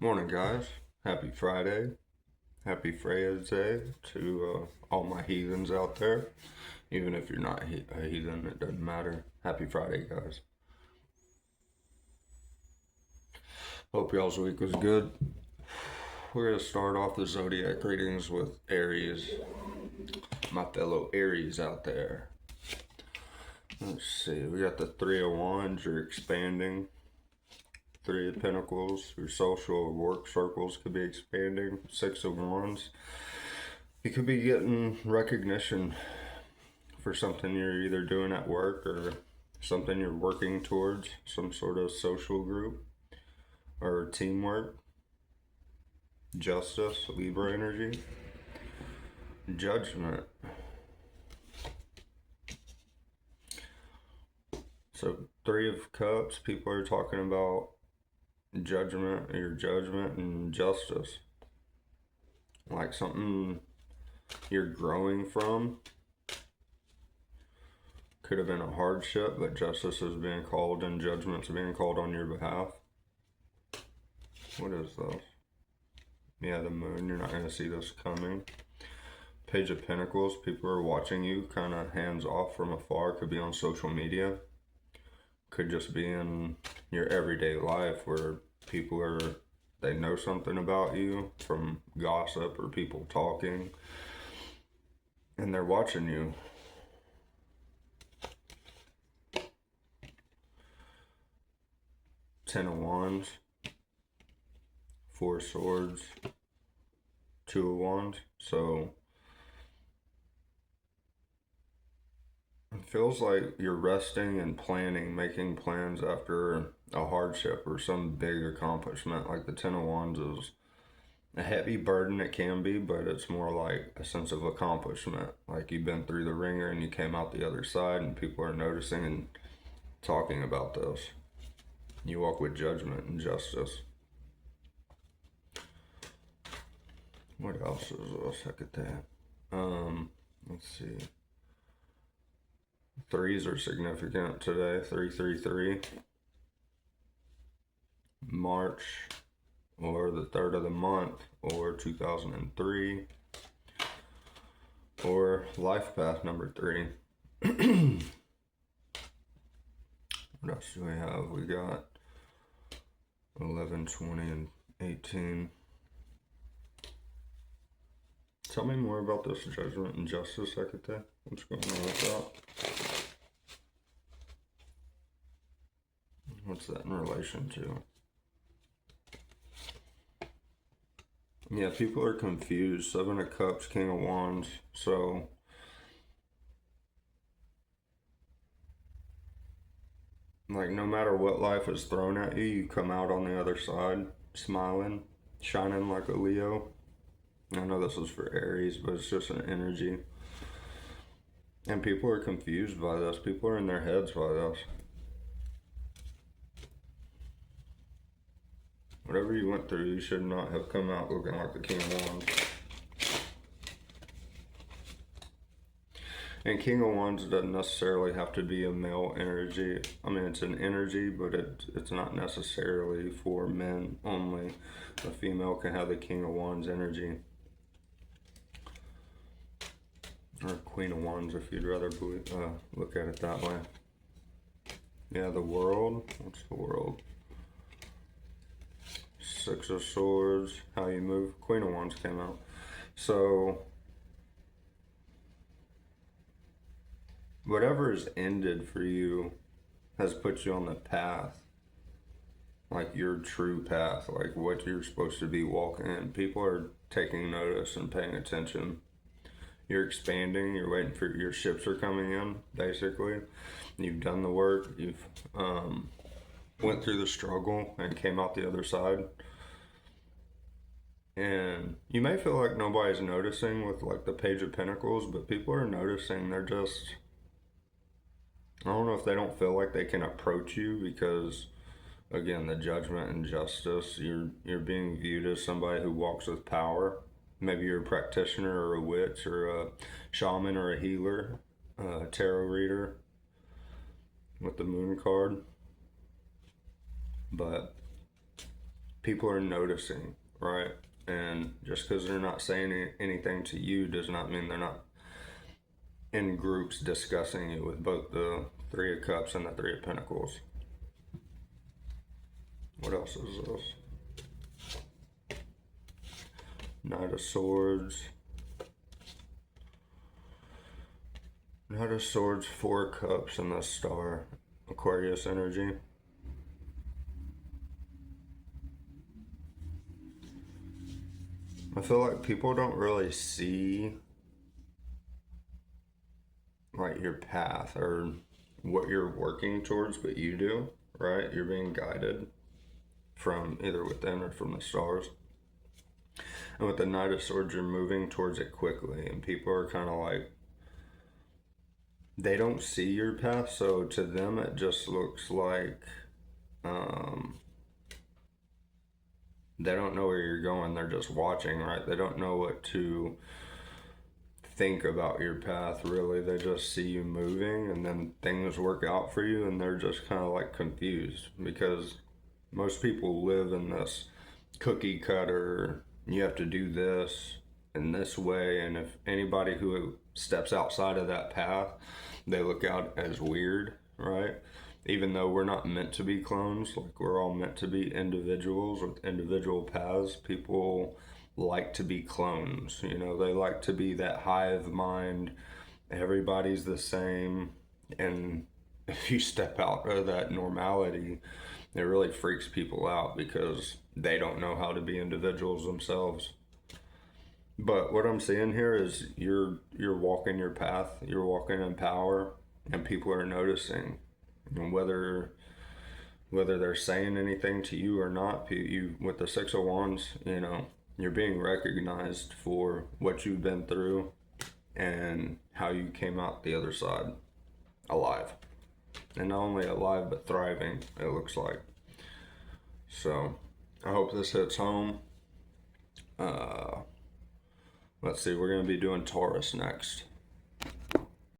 Morning, guys. Happy Friday. Happy Freya's Day to all my heathens out there. Even if you're not a heathen, it doesn't matter. Happy Friday, guys. Hope y'all's week was good. We're going to start off the zodiac readings with Aries. My fellow Aries out there. Let's see. We got the Three of Wands. You're expanding. Three of Pentacles. Your social or work circles could be expanding. Six of Wands. You could be getting recognition for something you're either doing at work or something you're working towards, some sort of social group or teamwork. Justice, Libra energy. Judgment. So, Three of Cups, people are talking about judgment, your judgment, and justice. Like something you're growing from. Could have been a hardship, but justice is being called and judgment's being called on your behalf. What is this? Yeah, the moon. You're not going to see this coming. Page of Pentacles. People are watching you kind of hands off from afar. Could be on social media. Could just be in your everyday life where they know something about you from gossip or people talking. And they're watching you. Ten of Wands. Four of Swords. Two of Wands. So it feels like you're resting and planning, making plans after a hardship or some big accomplishment. Like the Ten of Wands is a heavy burden, it can be, but it's more like a sense of accomplishment. Like you've been through the ringer and you came out the other side, and people are noticing and talking about this. You walk with judgment and justice. What else is this? Look at that. Let's see. Threes are significant today. 333. March, or the third of the month, or 2003, or life path number 3. What else do we have? We got 11, 20, and 18. Tell me more about this judgment and justice, Hecate. What's going on with that? What's that in relation to? Yeah, people are confused. Seven of Cups, King of Wands. So like no matter what life is thrown at you, you come out on the other side smiling, shining like a Leo. I know this is for Aries, but it's just an energy. And people are confused by this. People are in their heads by this. Whatever you went through, you should not have come out looking like the King of Wands. And King of Wands doesn't necessarily have to be a male energy. I mean, it's an energy, but it's not necessarily for men only. A female can have the King of Wands energy. Or Queen of Wands, if you'd rather look at it that way. Yeah, the World. What's the World? Six of Swords. How you move. Queen of Wands came out. So whatever has ended for you has put you on the path, like your true path, like what you're supposed to be walking in. People are taking notice and paying attention. You're expanding, you're waiting for your ships are coming in, basically. You've done the work, you've went through the struggle and came out the other side. And you may feel like nobody's noticing with like the Page of Pentacles, but people are noticing. They're just, I don't know if they don't feel like they can approach you because, again, the judgment and justice, you're being viewed as somebody who walks with power. Maybe you're a practitioner or a witch or a shaman or a healer, a tarot reader with the moon card. But people are noticing, right? And just because they're not saying anything to you does not mean they're not in groups discussing it with both the Three of Cups and the Three of Pentacles. What else is this? Knight of Swords. Knight of Swords, Four of Cups, and the Star. Aquarius energy. I feel like people don't really see like your path or what you're working towards, but you do, right? You're being guided from either within or from the stars. And with the Knight of Swords, you're moving towards it quickly, and people are kind of like, they don't see your path, so to them it just looks like they don't know where you're going. They're just watching, right? They don't know what to think about your path, really. They just see you moving, and then things work out for you, and they're just kind of like confused because most people live in this cookie cutter, you have to do this in this way, and if anybody who steps outside of that path, they look out as weird, right? Even though we're not meant to be clones, like we're all meant to be individuals with individual paths, people like to be clones. You know, they like to be that hive mind, everybody's the same, and if you step out of that normality, it really freaks people out because they don't know how to be individuals themselves. But what I'm seeing here is you're walking your path, you're walking in power, and people are noticing. And whether they're saying anything to you or not, you with the Six of Wands, you know, you're being recognized for what you've been through and how you came out the other side alive. And not only alive, but thriving, it looks like. So, I hope this hits home. Let's see, we're going to be doing Taurus next.